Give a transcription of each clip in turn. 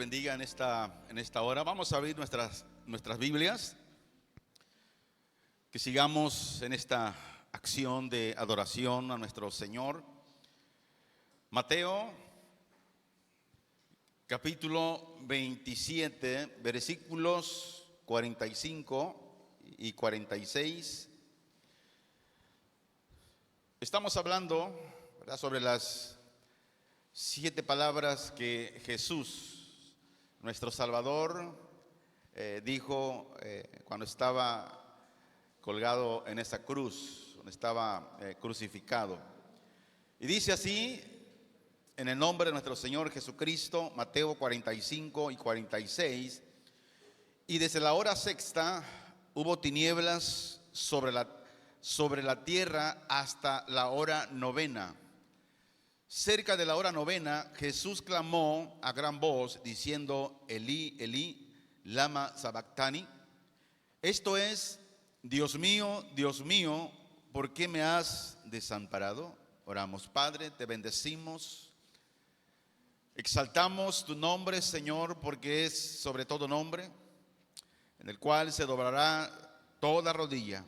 bendiga en esta hora. Vamos a abrir nuestras Biblias, que sigamos en esta acción de adoración a nuestro Señor. Mateo, capítulo 27, versículos 45 y 46. Estamos hablando, ¿verdad?, sobre las 7 palabras que Jesús, nuestro Salvador, dijo cuando estaba colgado en esa cruz, donde estaba crucificado. Y dice así, en el nombre de nuestro Señor Jesucristo, Mateo 45 y 46: y desde la hora sexta hubo tinieblas sobre la tierra hasta la hora novena. Cerca de la hora novena, Jesús clamó a gran voz diciendo: Elí, Elí, lama sabactani. Esto es: Dios mío, ¿por qué me has desamparado? Oramos. Padre, te bendecimos, exaltamos tu nombre, Señor, porque es sobre todo nombre en el cual se doblará toda rodilla.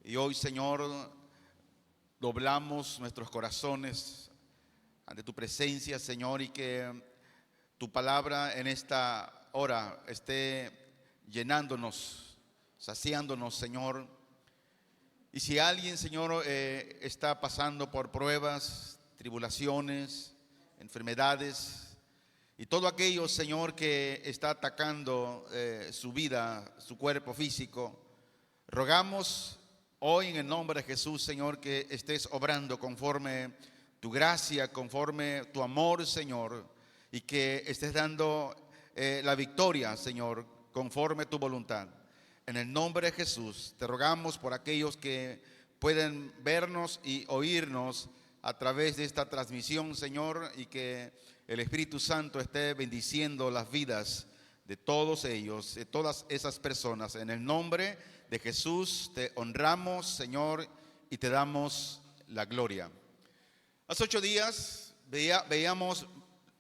Y hoy, Señor, doblamos nuestros corazones ante tu presencia, Señor, y que tu palabra en esta hora esté llenándonos, saciándonos, Señor. Y si alguien, Señor, está pasando por pruebas, tribulaciones, enfermedades y todo aquello, Señor, que está atacando su vida, su cuerpo físico, rogamos hoy en el nombre de Jesús, Señor, que estés obrando conforme tu gracia, conforme tu amor, Señor, y que estés dando la victoria, Señor, conforme tu voluntad. En el nombre de Jesús te rogamos por aquellos que pueden vernos y oírnos a través de esta transmisión, Señor, y que el Espíritu Santo esté bendiciendo las vidas de todos ellos, de todas esas personas. En el nombre de Jesús te honramos, Señor, y te damos la gloria. Hace 8 días veíamos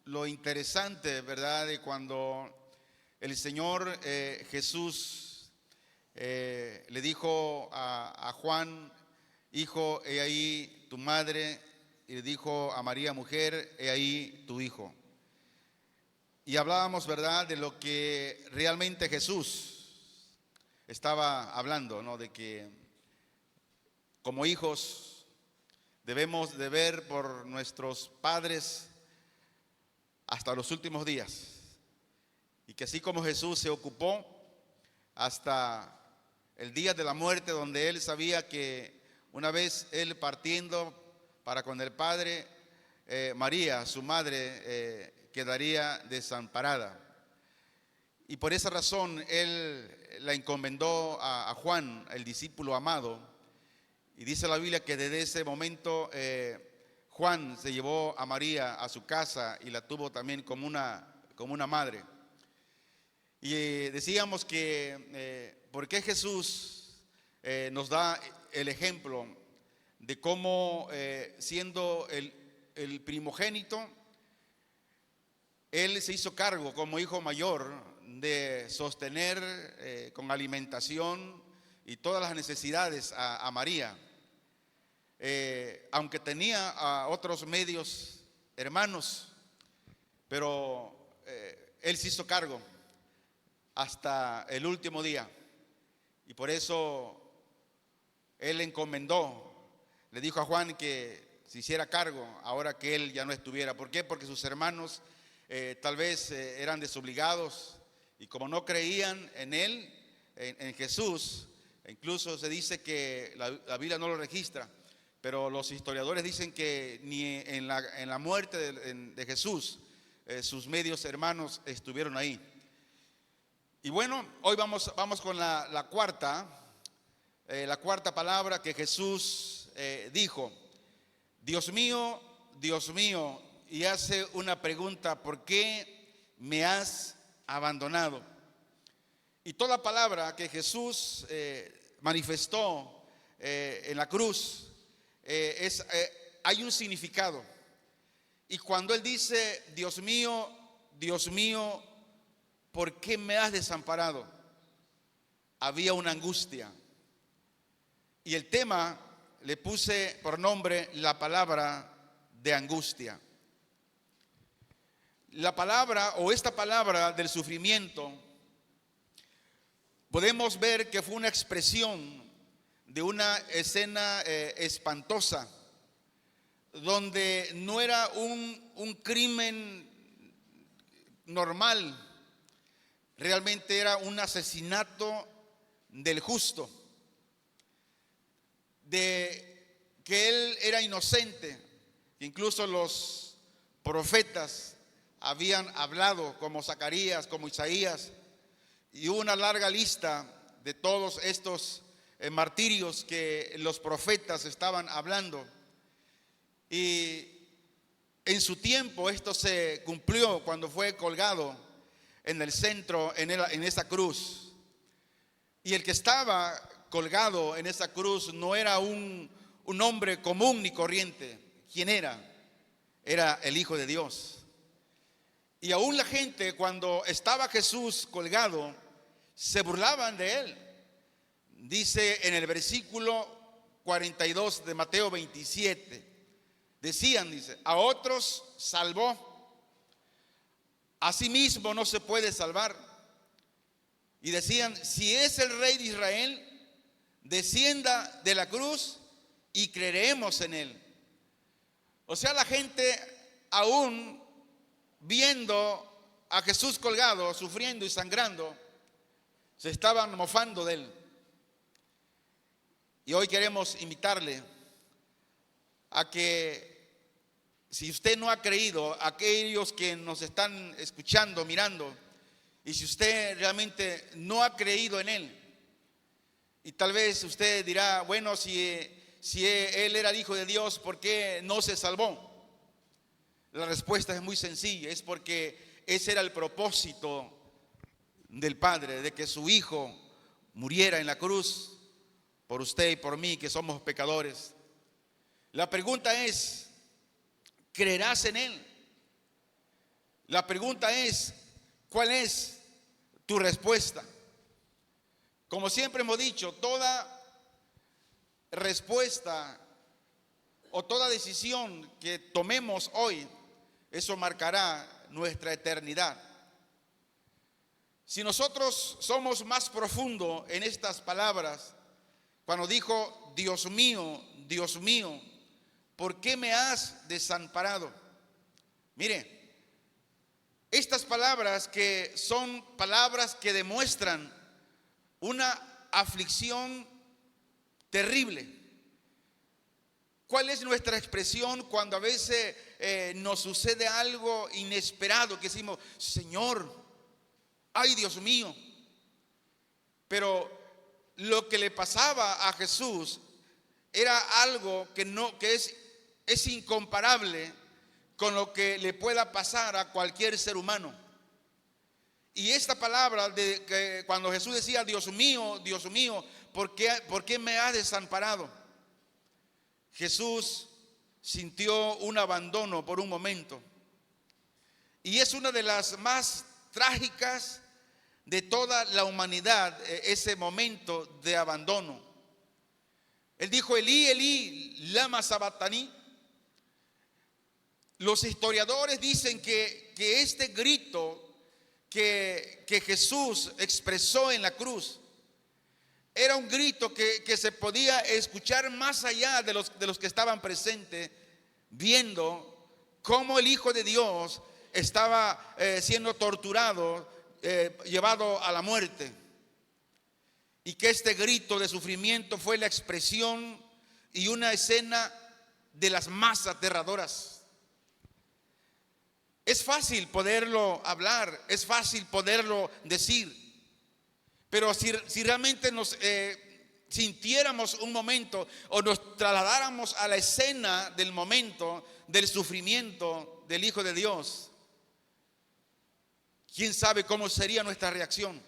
lo interesante, ¿verdad?, de cuando el Señor Jesús le dijo a Juan: hijo, he ahí tu madre, y le dijo a María: mujer, he ahí tu hijo. Y hablábamos, ¿verdad?, de lo que realmente Jesús estaba hablando, ¿no?, de que como hijos debemos de ver por nuestros padres hasta los últimos días, y que así como Jesús se ocupó hasta el día de la muerte, donde él sabía que una vez él partiendo para con el Padre, María, su madre, quedaría desamparada. Y por esa razón él la encomendó a Juan, el discípulo amado. Y dice la Biblia que desde ese momento Juan se llevó a María a su casa y la tuvo también como una madre. Y decíamos que ¿por qué Jesús nos da el ejemplo de cómo siendo el primogénito, él se hizo cargo como hijo mayor de sostener con alimentación y todas las necesidades a María? Aunque tenía a otros medios hermanos, pero él se hizo cargo hasta el último día. Y por eso él encomendó, le dijo a Juan que se hiciera cargo ahora que él ya no estuviera. ¿Por qué? Porque sus hermanos tal vez eran desobligados, y como no creían en él, en Jesús. Incluso se dice que la Biblia no lo registra, pero los historiadores dicen que ni en la muerte de Jesús sus medios hermanos estuvieron ahí. Y bueno, hoy vamos con la cuarta palabra que Jesús dijo: Dios mío, y hace una pregunta: ¿por qué me has abandonado? Y toda palabra que Jesús manifestó en la cruz hay un significado. Y cuando él dice Dios mío, Dios mío, ¿por qué me has desamparado? Había una angustia. Y el tema le puse por nombre la palabra de angustia. La palabra o esta palabra del sufrimiento, podemos ver que fue una expresión de una escena espantosa, donde no era un crimen normal, realmente era un asesinato del justo, de que él era inocente. Incluso los profetas habían hablado, como Zacarías, como Isaías, y hubo una larga lista de todos estos martirios que los profetas estaban hablando. Y en su tiempo esto se cumplió cuando fue colgado en el centro, en esa cruz. Y el que estaba colgado en esa cruz no era un hombre común ni corriente. ¿Quién era? Era el Hijo de Dios. Y aún la gente, cuando estaba Jesús colgado, se burlaban de él. Dice en el versículo 42 de Mateo 27, decían, dice, a otros salvó, a sí mismo no se puede salvar. Y decían, si es el Rey de Israel, descienda de la cruz y creeremos en él. O sea, la gente aún viendo a Jesús colgado, sufriendo y sangrando, se estaban mofando de él. Y hoy queremos invitarle a que, si usted no ha creído, aquellos que nos están escuchando, mirando, y si usted realmente no ha creído en él, y tal vez usted dirá, bueno, si él era el Hijo de Dios, ¿por qué no se salvó? La respuesta es muy sencilla, es porque ese era el propósito del Padre, de que su Hijo muriera en la cruz por usted y por mí, que somos pecadores. La pregunta es, ¿creerás en él? La pregunta es, ¿cuál es tu respuesta? Como siempre hemos dicho, toda respuesta o toda decisión que tomemos hoy, eso marcará nuestra eternidad. Si nosotros somos más profundo en estas palabras, cuando dijo, Dios mío, ¿por qué me has desamparado? Mire, estas palabras que son palabras que demuestran una aflicción terrible. ¿Cuál es nuestra expresión cuando a veces nos sucede algo inesperado, que decimos, Señor, ay Dios mío? Pero lo que le pasaba a Jesús era algo que es incomparable con lo que le pueda pasar a cualquier ser humano. Y esta palabra de que cuando Jesús decía, Dios mío, ¿por qué me has desamparado? Jesús sintió un abandono por un momento. Y es una de las más trágicas de toda la humanidad, ese momento de abandono. Él dijo, Elí, Elí, lama sabactani. Los historiadores dicen que este grito que Jesús expresó en la cruz era un grito que se podía escuchar más allá de los que estaban presentes, viendo cómo el Hijo de Dios estaba siendo torturado, llevado a la muerte. Y que este grito de sufrimiento fue la expresión y una escena de las más aterradoras. Es fácil poderlo hablar, es fácil poderlo decir. Pero si realmente nos sintiéramos un momento o nos trasladáramos a la escena del momento del sufrimiento del Hijo de Dios, ¿quién sabe cómo sería nuestra reacción?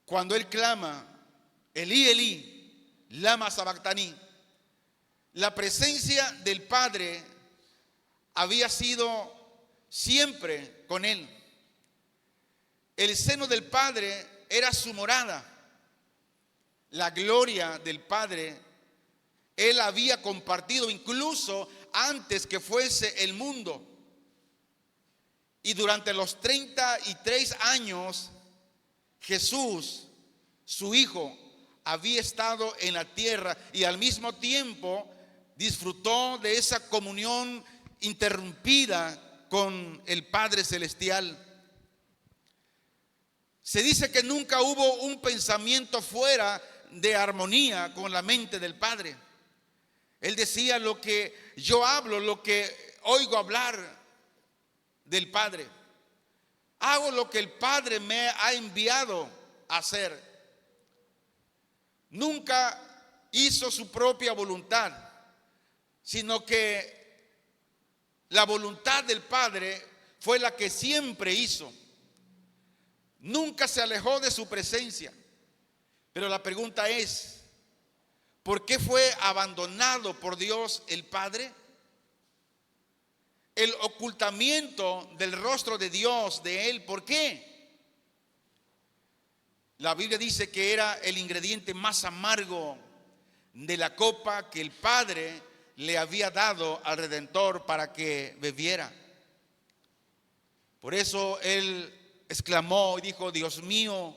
Cuando Él clama, Elí, Elí, lama sabactani, la presencia del Padre había sido siempre con él. El seno del Padre era su morada. La gloria del Padre él había compartido incluso antes que fuese el mundo. Y durante los 33 años, Jesús, su Hijo, había estado en la tierra y al mismo tiempo disfrutó de esa comunión interrumpida con el Padre Celestial. Se dice que nunca hubo un pensamiento fuera de armonía con la mente del Padre. Él decía: lo que yo hablo, lo que oigo hablar del Padre, hago lo que el Padre me ha enviado a hacer. Nunca hizo su propia voluntad, sino que la voluntad del Padre fue la que siempre hizo. Nunca se alejó de su presencia. Pero la pregunta es: ¿por qué fue abandonado por Dios el Padre? El ocultamiento del rostro de Dios de él, ¿por qué? La Biblia dice que era el ingrediente más amargo de la copa que el Padre le había dado al Redentor para que bebiera. Por eso él exclamó y dijo: Dios mío,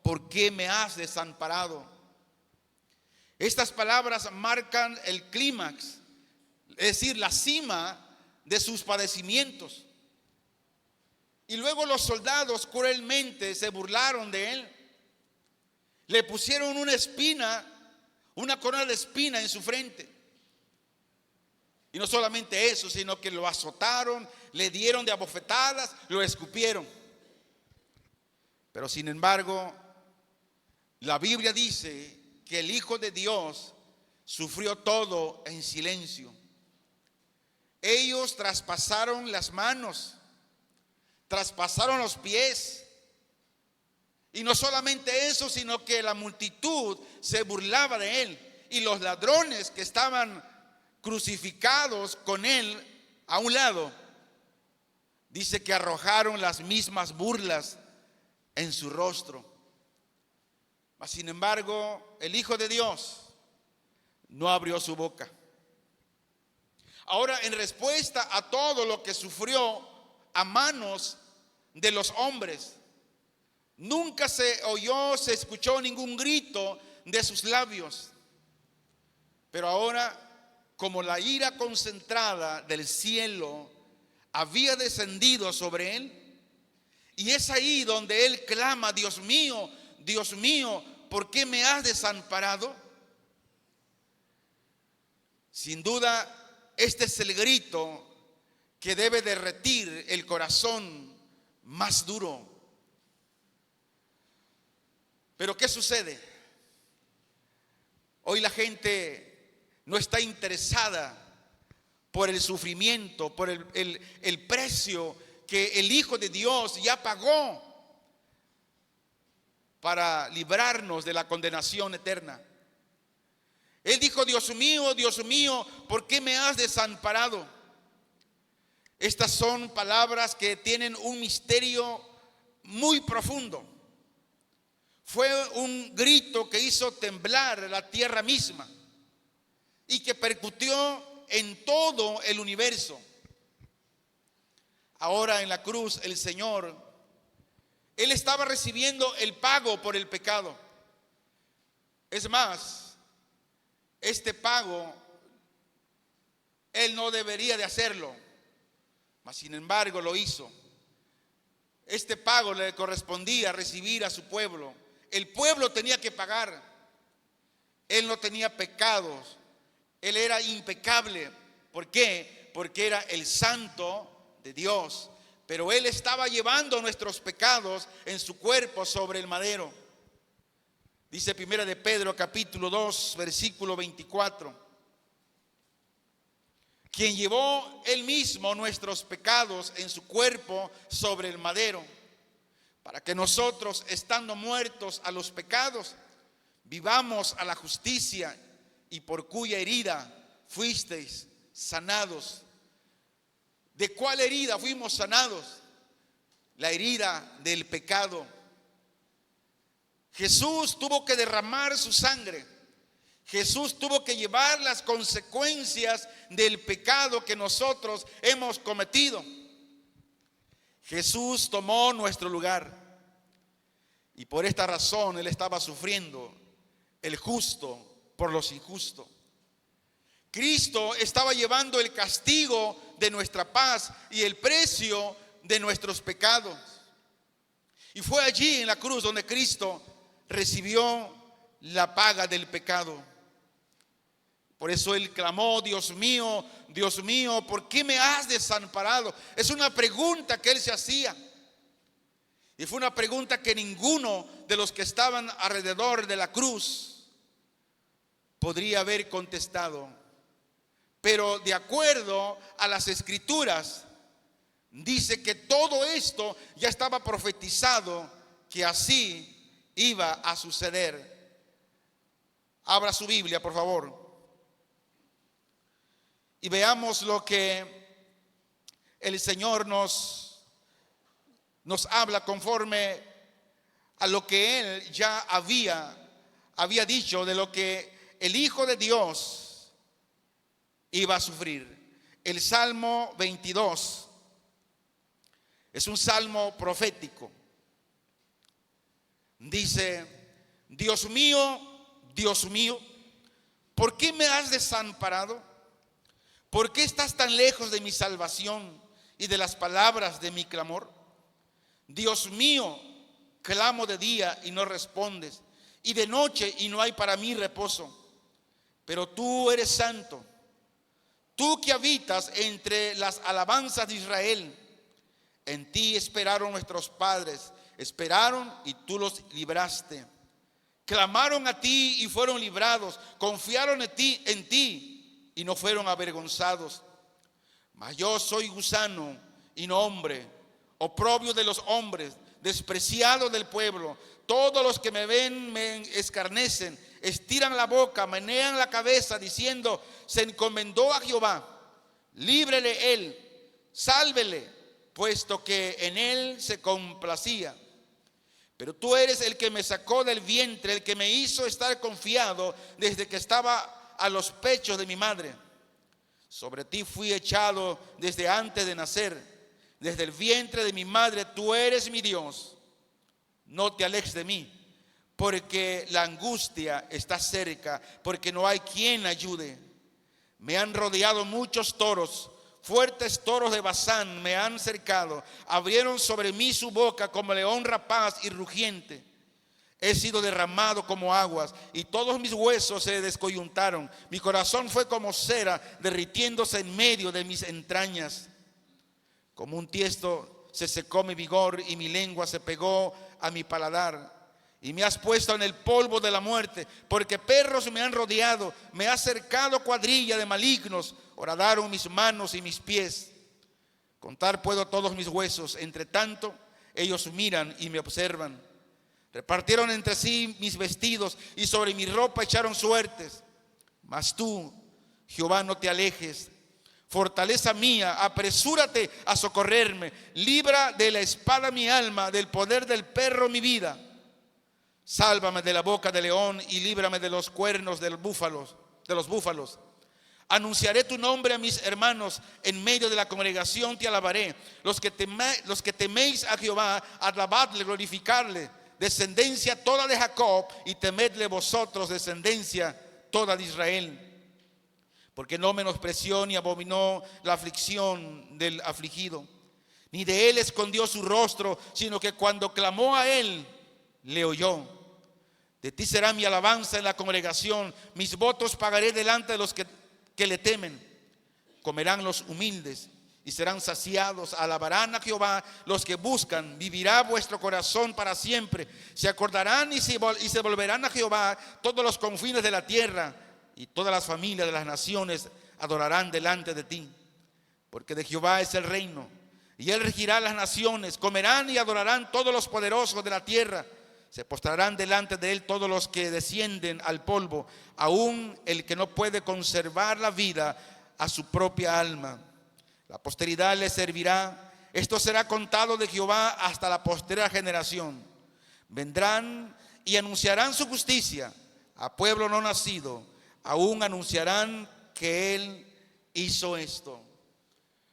¿por qué me has desamparado? Estas palabras marcan el clímax, es decir, la cima de sus padecimientos. Y luego los soldados cruelmente se burlaron de él. Le pusieron una espina, una corona de espina en su frente. Y no solamente eso, sino que lo azotaron, le dieron de abofetadas, lo escupieron. Pero sin embargo, la Biblia dice que el Hijo de Dios sufrió todo en silencio. Ellos traspasaron las manos, traspasaron los pies. Y no solamente eso, sino que la multitud se burlaba de él. Y los ladrones que estaban crucificados con él a un lado, dice que arrojaron las mismas burlas en su rostro. Mas sin embargo, el Hijo de Dios no abrió su boca. Ahora, en respuesta a todo lo que sufrió a manos de los hombres, nunca se escuchó ningún grito de sus labios. Pero ahora, como la ira concentrada del cielo había descendido sobre él, y es ahí donde él clama: Dios mío, ¿por qué me has desamparado? Sin duda, este es el grito que debe derretir el corazón más duro. Pero ¿qué sucede? Hoy la gente no está interesada por el sufrimiento, por el precio que el Hijo de Dios ya pagó para librarnos de la condenación eterna. Él dijo: Dios mío, ¿por qué me has desamparado? Estas son palabras que tienen un misterio muy profundo. Fue un grito que hizo temblar la tierra misma y que percutió en todo el universo. Ahora en la cruz el Señor, Él estaba recibiendo el pago por el pecado. Es más, este pago Él no debería de hacerlo, mas sin embargo lo hizo. Este pago le correspondía recibir a su pueblo. El pueblo tenía que pagar. Él no tenía pecados. Él era impecable. ¿Por qué? Porque era el santo de Dios. Pero Él estaba llevando nuestros pecados en su cuerpo sobre el madero. Dice Primera de Pedro capítulo 2 versículo 24. Quien llevó Él mismo nuestros pecados en su cuerpo sobre el madero, para que nosotros, estando muertos a los pecados, vivamos a la justicia, y por cuya herida fuisteis sanados. ¿De cuál herida fuimos sanados? La herida del pecado. Jesús tuvo que derramar su sangre. Jesús tuvo que llevar las consecuencias del pecado que nosotros hemos cometido. Jesús tomó nuestro lugar. Y por esta razón Él estaba sufriendo, el justo por los injustos. Cristo estaba llevando el castigo de nuestra paz y el precio de nuestros pecados. Y fue allí en la cruz donde Cristo recibió la paga del pecado. Por eso Él clamó: Dios mío, ¿por qué me has desamparado? Es una pregunta que Él se hacía. Y fue una pregunta que ninguno de los que estaban alrededor de la cruz podría haber contestado. Pero de acuerdo a las Escrituras, dice que todo esto ya estaba profetizado, que así iba a suceder. Abra su Biblia, por favor, y veamos lo que el Señor nos habla conforme a lo que Él ya había dicho de lo que el Hijo de Dios iba a sufrir. El Salmo 22 es un salmo profético. Dice: Dios mío, ¿por qué me has desamparado? ¿Por qué estás tan lejos de mi salvación y de las palabras de mi clamor? Dios mío, clamo de día y no respondes, y de noche y no hay para mí reposo. Pero tú eres santo, tú que habitas entre las alabanzas de Israel. En ti esperaron nuestros padres, esperaron y tú los libraste. Clamaron a ti y fueron librados, confiaron en ti y no fueron avergonzados. Mas yo soy gusano y no hombre, oprobio de los hombres, despreciado del pueblo. Todos los que me ven me escarnecen, estiran la boca, menean la cabeza, diciendo: se encomendó a Jehová, líbrele él, sálvele, puesto que en él se complacía. Pero tú eres el que me sacó del vientre, el que me hizo estar confiado desde que estaba a los pechos de mi madre. Sobre ti fui echado desde antes de nacer, desde el vientre de mi madre. Tú eres mi Dios, no te alejes de mí, porque la angustia está cerca, porque no hay quien ayude. Me han rodeado muchos toros, fuertes toros de Basán me han cercado. Abrieron sobre mí su boca como león rapaz y rugiente. He sido derramado como aguas y todos mis huesos se descoyuntaron. Mi corazón fue como cera derritiéndose en medio de mis entrañas. Como un tiesto se secó mi vigor y mi lengua se pegó a mi paladar. Y me has puesto en el polvo de la muerte, porque perros me han rodeado, me ha cercado cuadrilla de malignos. Horadaron mis manos y mis pies. Contar puedo todos mis huesos, entre tanto ellos miran y me observan. Repartieron entre sí mis vestidos y sobre mi ropa echaron suertes. Mas tú, Jehová, no te alejes. Fortaleza mía, apresúrate a socorrerme. Libra de la espada mi alma, del poder del perro mi vida. Sálvame de la boca del león y líbrame de los cuernos de los búfalos. Anunciaré tu nombre a mis hermanos, en medio de la congregación te alabaré. Los que teméis a Jehová, alabadle, glorificarle. Descendencia toda de Jacob, y temedle vosotros, descendencia toda de Israel. Porque no menospreció ni abominó la aflicción del afligido, ni de él escondió su rostro, sino que cuando clamó a él, le oyó. De ti será mi alabanza en la congregación, mis votos pagaré delante de los que le temen. Comerán los humildes y serán saciados. Alabarán a Jehová los que buscan. Vivirá vuestro corazón para siempre. Se acordarán y se volverán a Jehová todos los confines de la tierra, y todas las familias de las naciones adorarán delante de ti. Porque de Jehová es el reino, y él regirá las naciones. Comerán y adorarán todos los poderosos de la tierra. Se postrarán delante de él todos los que descienden al polvo, aun el que no puede conservar la vida a su propia alma. La posteridad le servirá. Esto será contado de Jehová hasta la postrera generación. Vendrán y anunciarán su justicia a pueblo no nacido. Aún anunciarán que Él hizo esto.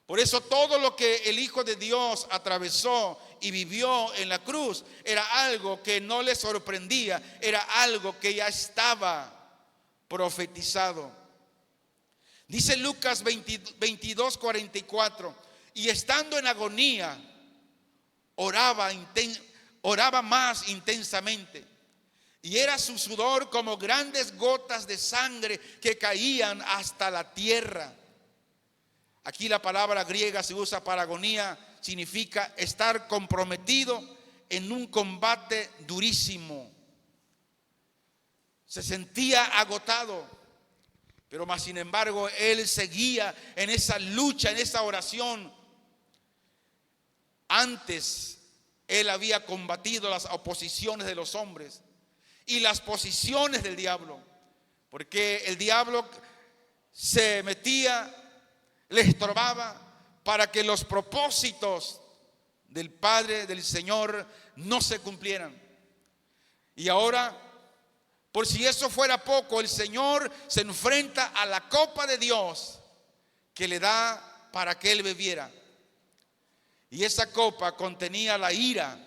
Por eso todo lo que el Hijo de Dios atravesó y vivió en la cruz era algo que no le sorprendía, era algo que ya estaba profetizado. Dice Lucas 22:44, y estando en agonía, oraba más intensamente, y era su sudor como grandes gotas de sangre que caían hasta la tierra. Aquí la palabra griega se usa para agonía, significa estar comprometido en un combate durísimo. Se sentía agotado, pero más sin embargo él seguía en esa lucha, en esa oración. Antes él había combatido las oposiciones de los hombres y las posiciones del diablo, porque el diablo se metía, le estorbaba para que los propósitos del Padre, del Señor, no se cumplieran. Y ahora, por si eso fuera poco, el Señor se enfrenta a la copa de Dios que le da para que él bebiera. Y esa copa contenía la ira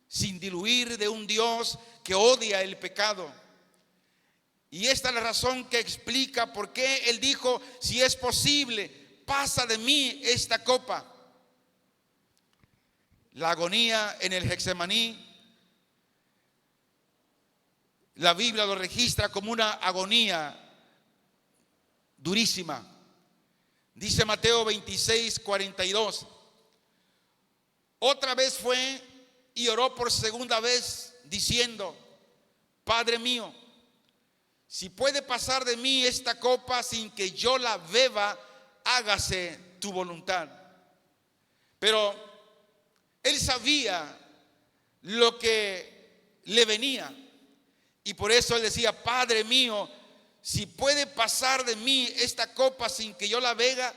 sin diluir de un Dios que odia el pecado. Y esta es la razón que explica por qué él dijo: si es posible, pasa de mí esta copa. La agonía en el Getsemaní, la Biblia lo registra como una agonía durísima. Dice Mateo 26:42. Otra vez fue y oró por segunda vez diciendo: Padre mío, si puede pasar de mí esta copa sin que yo la beba, hágase tu voluntad. Pero él sabía lo que le venía, y por eso él decía: Padre mío, si puede pasar de mí esta copa sin que yo la beba,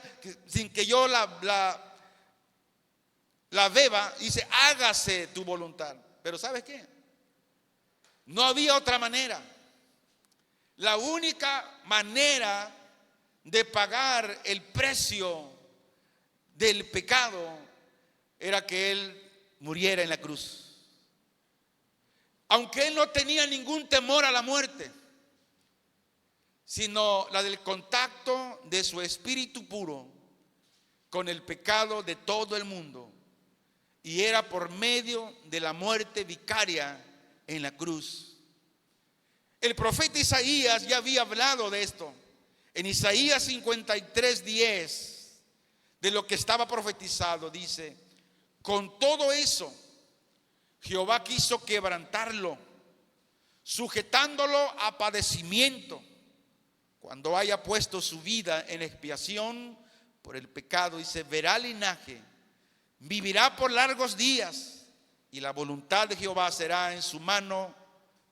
la beba, dice: hágase tu voluntad. Pero ¿sabes qué? No había otra manera. La única manera de pagar el precio del pecado era que él muriera en la cruz. Aunque él no tenía ningún temor a la muerte, sino la del contacto de su espíritu puro con el pecado de todo el mundo. Y era por medio de la muerte vicaria en la cruz. El profeta Isaías ya había hablado de esto. En Isaías 53:10, de lo que estaba profetizado, dice: con todo eso, Jehová quiso quebrantarlo, sujetándolo a padecimiento, cuando haya puesto su vida en expiación por el pecado. Dice: verá linaje, vivirá por largos días, y la voluntad de Jehová será en su mano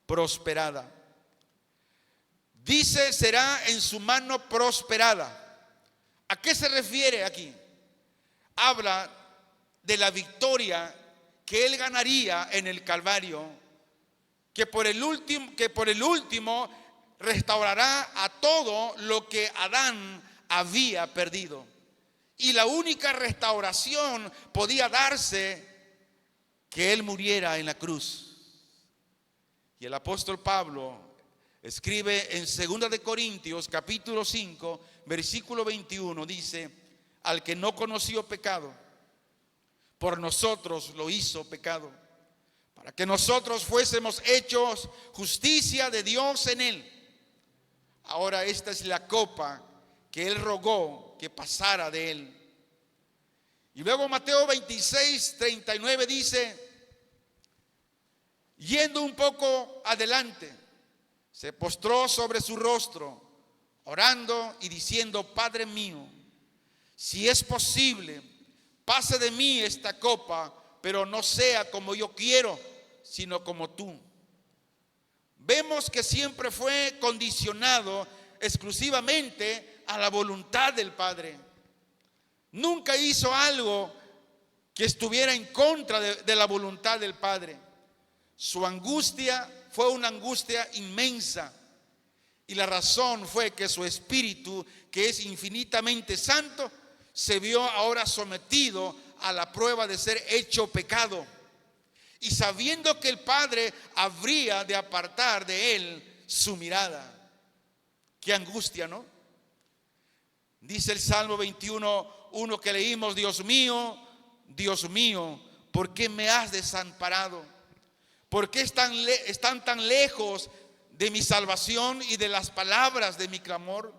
prosperada. Dice: será en su mano prosperada. ¿A qué se refiere aquí? Habla de la victoria que él ganaría en el Calvario, que por el último restaurará a todo lo que Adán había perdido. Y la única restauración podía darse que él muriera en la cruz. Y el apóstol Pablo escribe en 2 de Corintios capítulo 5 versículo 21, dice: al que no conoció pecado, por nosotros lo hizo pecado, para que nosotros fuésemos hechos justicia de Dios en él. Ahora esta es la copa que él rogó que pasara de él. Y luego Mateo 26:39 dice: yendo un poco adelante, se postró sobre su rostro, orando y diciendo: Padre mío, si es posible, pase de mí esta copa, pero no sea como yo quiero, sino como tú. Vemos que siempre fue condicionado exclusivamente a la voluntad del Padre. Nunca hizo algo que estuviera en contra de la voluntad del Padre. Su angustia fue una angustia inmensa. Y la razón fue que su espíritu, que es infinitamente santo, se vio ahora sometido a la prueba de ser hecho pecado. Y sabiendo que el Padre habría de apartar de él su mirada. Qué angustia, ¿no? Dice el Salmo 21:1 que leímos: Dios mío, ¿por qué me has desamparado? ¿Por qué están tan lejos de mi salvación y de las palabras de mi clamor?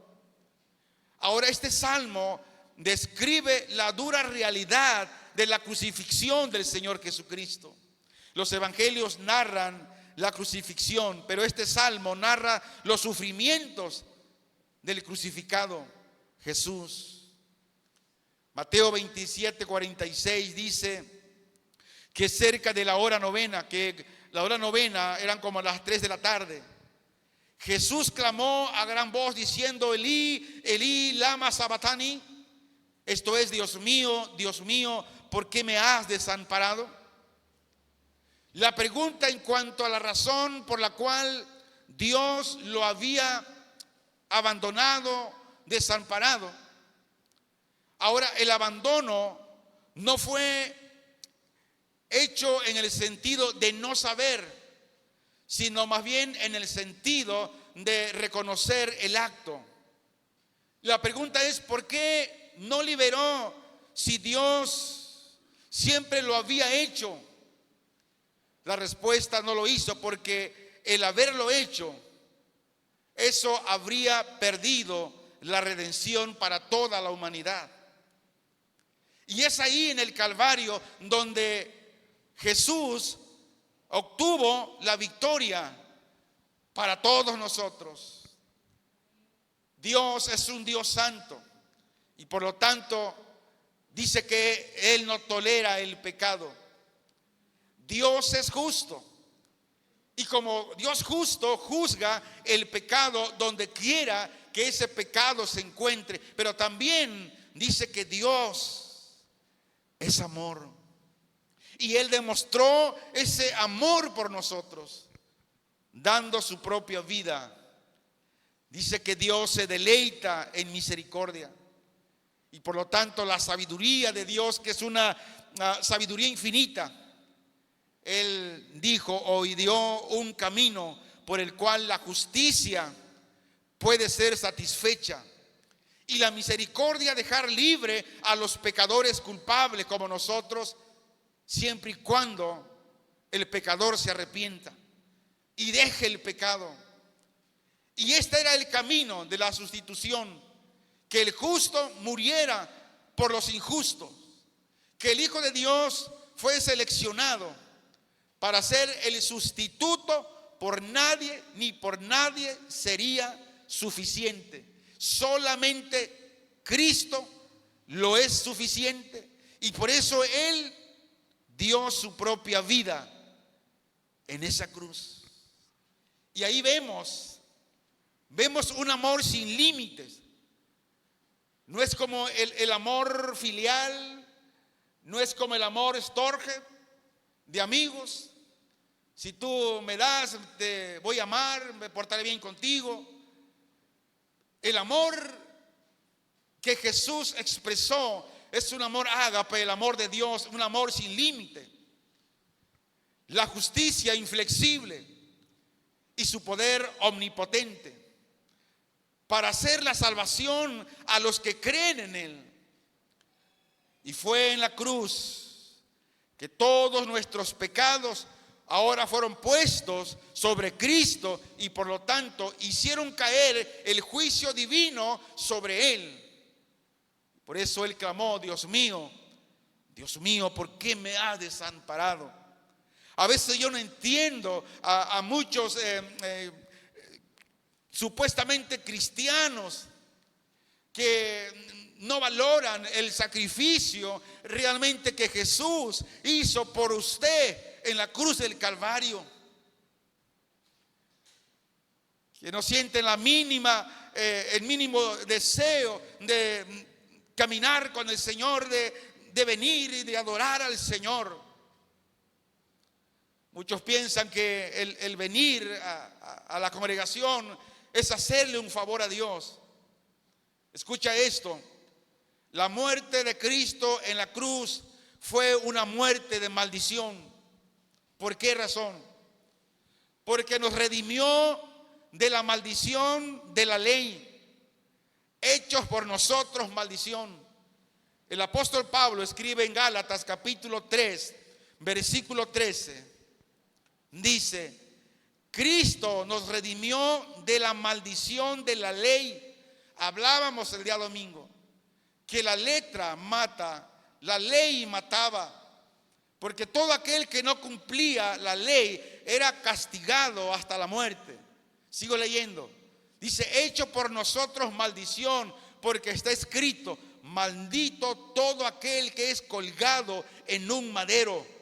Ahora este salmo describe la dura realidad de la crucifixión del Señor Jesucristo. Los evangelios narran la crucifixión, pero este salmo narra los sufrimientos del crucificado Jesús. Mateo 27:46 dice que cerca de la hora novena, que la hora novena eran como las 3 de la tarde, Jesús clamó a gran voz diciendo: Elí, Elí, lama sabachthani. Esto es: Dios mío, ¿por qué me has desamparado? La pregunta en cuanto a la razón por la cual Dios lo había abandonado, desamparado. Ahora, el abandono no fue hecho en el sentido de no saber, sino más bien en el sentido de reconocer el acto. La pregunta es: ¿por qué no liberó si Dios siempre lo había hecho? La respuesta: no lo hizo porque el haberlo hecho, eso habría perdido la redención para toda la humanidad. Y es ahí en el Calvario donde Jesús obtuvo la victoria para todos nosotros. Dios es un Dios santo y por lo tanto dice que Él no tolera el pecado. Dios es justo y como Dios justo juzga el pecado donde quiera que ese pecado se encuentre, pero también dice que Dios es amor. Y Él demostró ese amor por nosotros, dando su propia vida. Dice que Dios se deleita en misericordia. Y por lo tanto la sabiduría de Dios, que es una sabiduría infinita, Él dijo o ideó un camino por el cual la justicia puede ser satisfecha. Y la misericordia dejar libre a los pecadores culpables como nosotros, siempre y cuando el pecador se arrepienta y deje el pecado. Y este era el camino de la sustitución: que el justo muriera por los injustos, que el Hijo de Dios fue seleccionado para ser el sustituto. Por nadie ni por nadie sería suficiente. Solamente Cristo lo es suficiente, y por eso Él dio su propia vida en esa cruz. Y ahí vemos un amor sin límites. No es como el amor filial, no es como el amor storge de amigos. Si tú me das, te voy a amar, me portaré bien contigo. El amor que Jesús expresó es un amor ágape, el amor de Dios, un amor sin límite. La justicia inflexible y su poder omnipotente para hacer la salvación a los que creen en Él. Y fue en la cruz que todos nuestros pecados ahora fueron puestos sobre Cristo y por lo tanto hicieron caer el juicio divino sobre Él. Por eso Él clamó: Dios mío, ¿por qué me has desamparado? A veces yo no entiendo a muchos supuestamente cristianos que no valoran el sacrificio realmente que Jesús hizo por usted en la cruz del Calvario, que no sienten el mínimo deseo de caminar con el Señor, de venir y de adorar al Señor. Muchos piensan que el venir a la congregación es hacerle un favor a Dios. Escucha esto: la muerte de Cristo en la cruz fue una muerte de maldición. ¿Por qué razón? Porque nos redimió de la maldición de la ley, hechos por nosotros maldición. El apóstol Pablo escribe en Gálatas capítulo 3, versículo 13. Dice: Cristo nos redimió de la maldición de la ley. Hablábamos el día domingo que la letra mata, la ley mataba, porque todo aquel que no cumplía la ley era castigado hasta la muerte. Sigo leyendo. Dice: hecho por nosotros maldición, porque está escrito: maldito todo aquel que es colgado en un madero.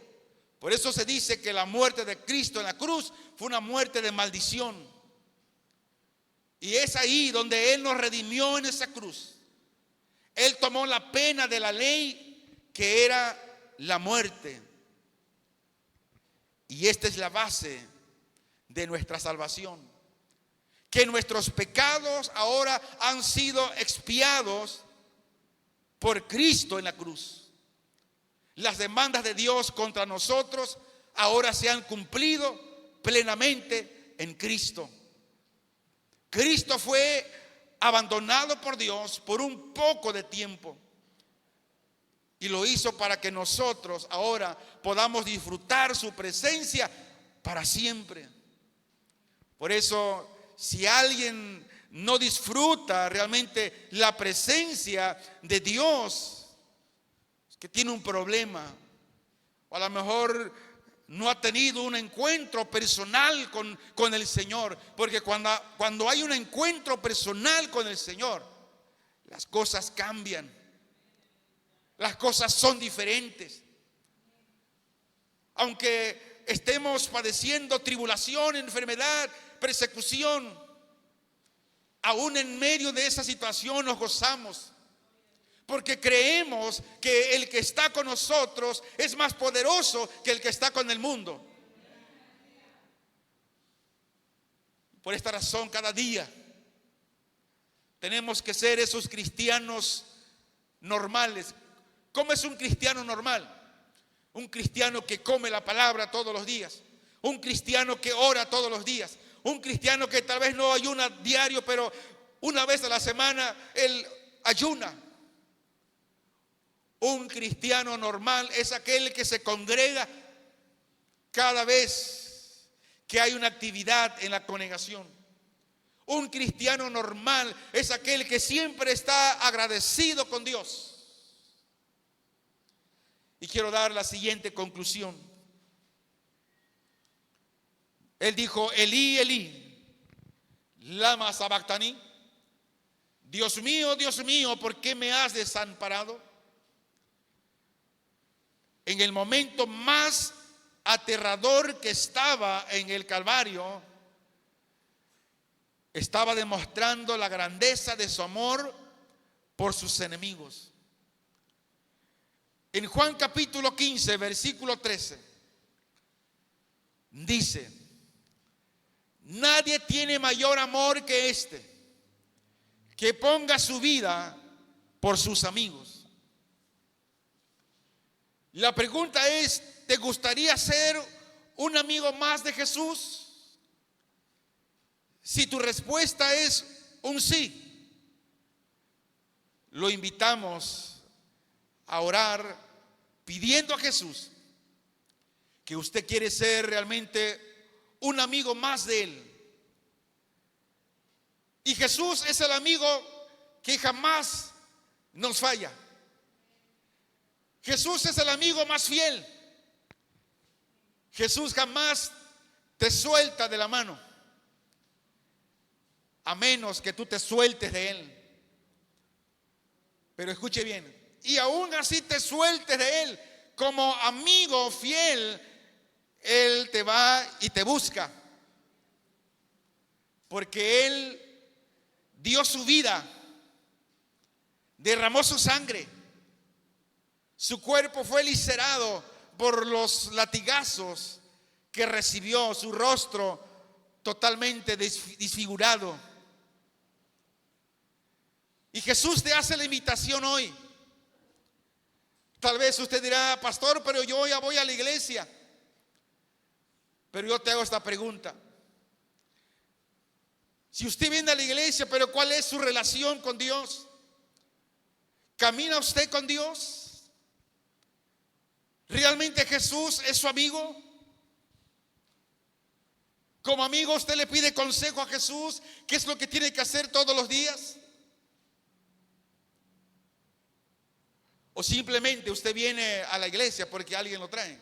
Por eso se dice que la muerte de Cristo en la cruz fue una muerte de maldición. Y es ahí donde Él nos redimió en esa cruz. Él tomó la pena de la ley, que era la muerte. Y esta es la base de nuestra salvación, que nuestros pecados ahora han sido expiados por Cristo en la cruz. Las demandas de Dios contra nosotros ahora se han cumplido plenamente en Cristo. Cristo fue abandonado por Dios por un poco de tiempo, y lo hizo para que nosotros ahora podamos disfrutar su presencia para siempre. Por eso, si alguien no disfruta realmente la presencia de Dios, es que tiene un problema, o a lo mejor no ha tenido un encuentro personal con el Señor. Porque cuando hay un encuentro personal con el Señor, las cosas cambian, las cosas son diferentes. Aunque estemos padeciendo tribulación, enfermedad, persecución, aún en medio de esa situación nos gozamos, porque creemos que el que está con nosotros es más poderoso que el que está con el mundo. Por esta razón, cada día tenemos que ser esos cristianos normales. ¿Cómo es un cristiano normal? Un cristiano que come la palabra todos los días, un cristiano que ora todos los días, un cristiano que tal vez no ayuna diario, pero una vez a la semana él ayuna. Un cristiano normal es aquel que se congrega cada vez que hay una actividad en la congregación. Un cristiano normal es aquel que siempre está agradecido con Dios. Y quiero dar la siguiente conclusión. Él dijo: Elí, Elí, lama sabactani. Dios mío, ¿por qué me has desamparado? En el momento más aterrador que estaba en el Calvario, estaba demostrando la grandeza de su amor por sus enemigos. En Juan capítulo 15, versículo 13, dice: nadie tiene mayor amor que este, que ponga su vida por sus amigos. La pregunta es: ¿te gustaría ser un amigo más de Jesús? Si tu respuesta es un sí, lo invitamos a orar pidiendo a Jesús que usted quiere ser realmente un amigo más de Él. Y Jesús es el amigo que jamás nos falla. Jesús es el amigo más fiel. Jesús jamás te suelta de la mano, a menos que tú te sueltes de Él. Pero escuche bien: y aún así te sueltes de Él, como amigo fiel, Él te va y te busca, porque Él dio su vida derramó su sangre. Su cuerpo fue lacerado por los latigazos que recibió, su rostro totalmente desfigurado. Y Jesús te hace la invitación hoy. Tal vez usted dirá: pastor, pero yo ya voy a la iglesia. Pero yo te hago esta pregunta. Si usted viene a la iglesia, pero ¿cuál es su relación con Dios? ¿Camina usted con Dios? ¿Realmente Jesús es su amigo? Como amigo, usted le pide consejo a Jesús, ¿qué es lo que tiene que hacer todos los días? ¿O simplemente usted viene a la iglesia porque alguien lo trae?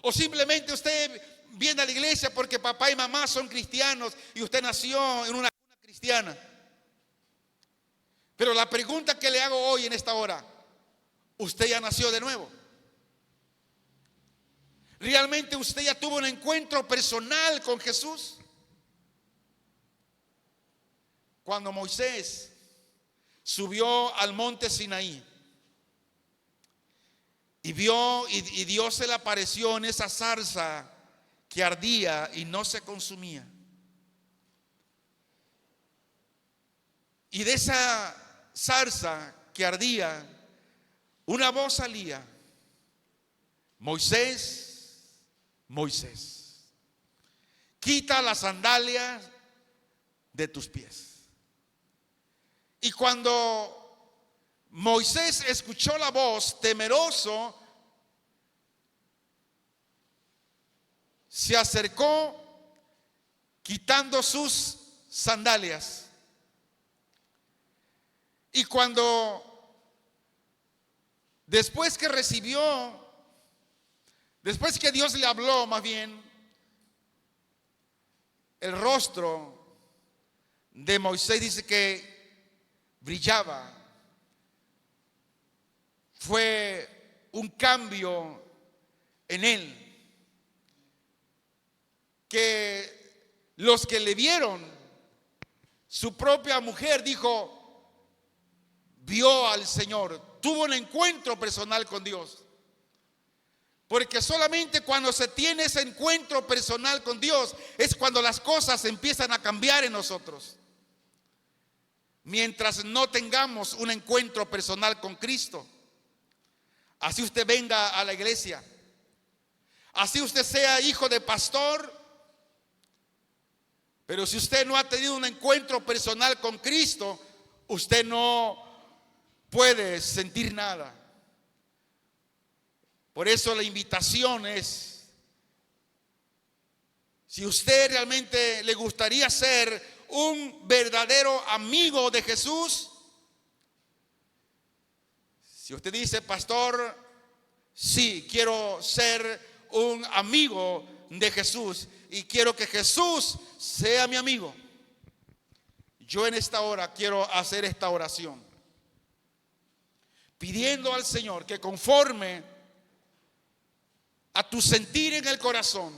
¿O simplemente usted viene a la iglesia porque papá y mamá son cristianos y usted nació en una cuna cristiana? Pero la pregunta que le hago hoy en esta hora: ¿usted ya nació de nuevo? ¿Realmente usted ya tuvo un encuentro personal con Jesús? Cuando Moisés subió al monte Sinaí y vio y Dios se le apareció en esa zarza que ardía y no se consumía, y de esa zarza que ardía una voz salía: Moisés, Moisés, quita las sandalias de tus pies. Y cuando Moisés escuchó la voz, temeroso, se acercó quitando sus sandalias. Y cuando después que Dios le habló, más bien, el rostro de Moisés dice que brillaba. Fue un cambio en él, que los que le vieron, su propia mujer vio al Señor, tuvo un encuentro personal con Dios. Porque solamente cuando se tiene ese encuentro personal con Dios es cuando las cosas empiezan a cambiar en nosotros. Mientras no tengamos un encuentro personal con Cristo, así usted venga a la iglesia, así usted sea hijo de pastor, pero si usted no ha tenido un encuentro personal con Cristo, usted no puede sentir nada. Por eso la invitación es: si usted realmente le gustaría ser un verdadero amigo de Jesús, si usted dice: pastor, sí, quiero ser un amigo de Jesús y quiero que Jesús sea mi amigo, yo en esta hora quiero hacer esta oración, pidiendo al Señor que conforme a tu sentir en el corazón,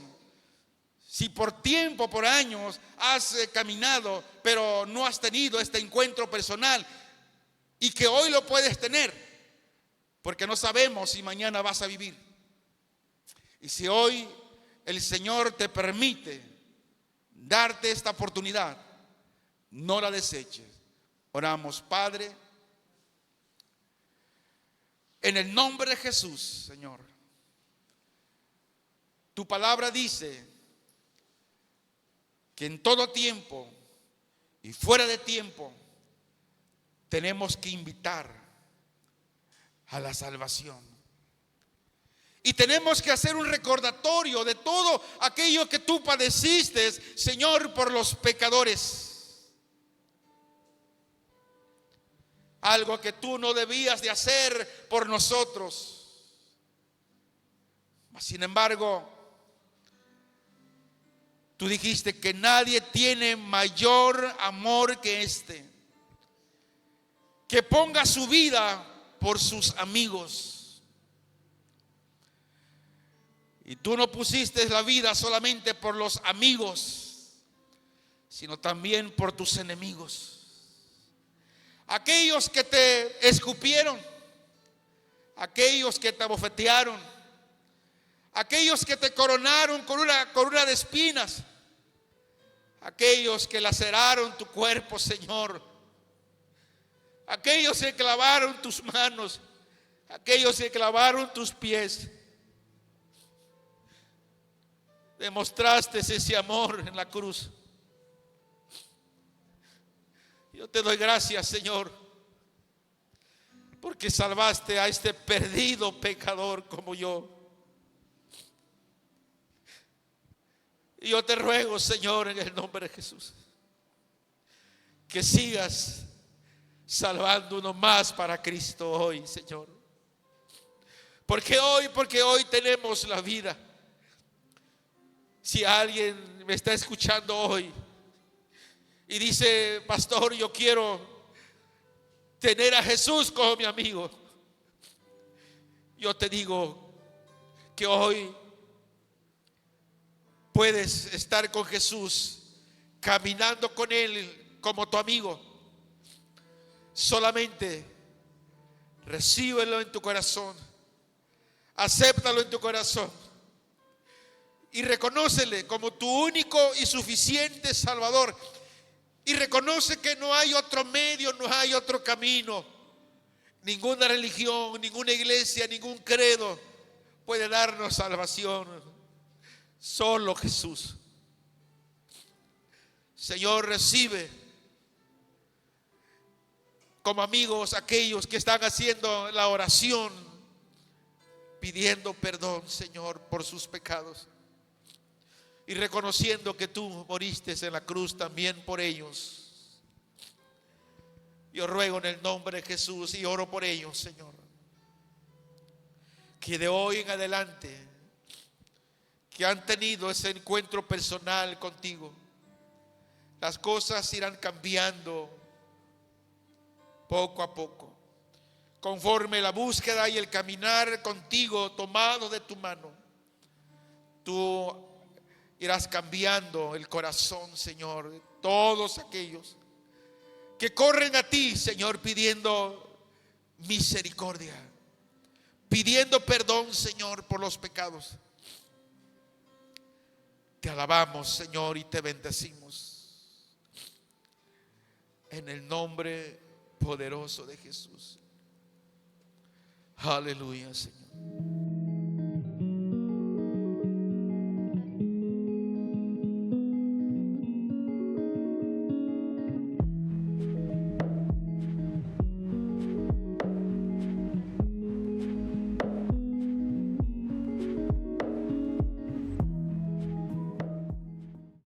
si por tiempo, por años has caminado, pero no has tenido este encuentro personal, y que hoy lo puedes tener, porque no sabemos si mañana vas a vivir. Y si hoy el Señor te permite darte esta oportunidad, no la deseches. Oramos. Padre, en el nombre de Jesús, Señor, tu palabra dice que en todo tiempo y fuera de tiempo tenemos que invitar a la salvación. Y tenemos que hacer un recordatorio de todo aquello que tú padeciste, Señor, por los pecadores. Algo que tú no debías de hacer por nosotros. Sin embargo, tú dijiste que nadie tiene mayor amor que este, que ponga su vida por sus amigos. Y tú no pusiste la vida solamente por los amigos, sino también por tus enemigos. aquellos que te escupieron, aquellos que te abofetearon, aquellos que te coronaron con una corona de espinas, aquellos que laceraron tu cuerpo, Señor, aquellos que clavaron tus manos, aquellos que clavaron tus pies. Demostraste ese amor en la cruz. Yo te doy gracias, Señor, porque salvaste a este perdido pecador como yo. Y yo te ruego, Señor, en el nombre de Jesús, que sigas salvando uno más para Cristo hoy, Señor. Porque hoy tenemos la vida. Si alguien me está escuchando hoy y dice: pastor, yo quiero tener a Jesús como mi amigo, yo te digo que hoy puedes estar con Jesús, caminando con Él como tu amigo. Solamente recíbelo en tu corazón, acéptalo en tu corazón y reconócele como tu único y suficiente Salvador. Y reconoce que no hay otro medio, no hay otro camino. Ninguna religión, ninguna iglesia, ningún credo puede darnos salvación. Solo Jesús. Señor, recibe como amigos aquellos que están haciendo la oración, pidiendo perdón, Señor, por sus pecados, y reconociendo que tú moriste en la cruz también por ellos. Yo ruego en el nombre de Jesús y oro por ellos, Señor, que de hoy en adelante, que han tenido ese encuentro personal contigo, las cosas irán cambiando poco a poco, conforme la búsqueda y el caminar contigo tomado de tu mano. Tú irás cambiando el corazón, Señor, de todos aquellos que corren a ti, Señor, pidiendo misericordia, pidiendo perdón, Señor, por los pecados. Te alabamos, Señor, y te bendecimos en el nombre poderoso de Jesús. Aleluya, Señor.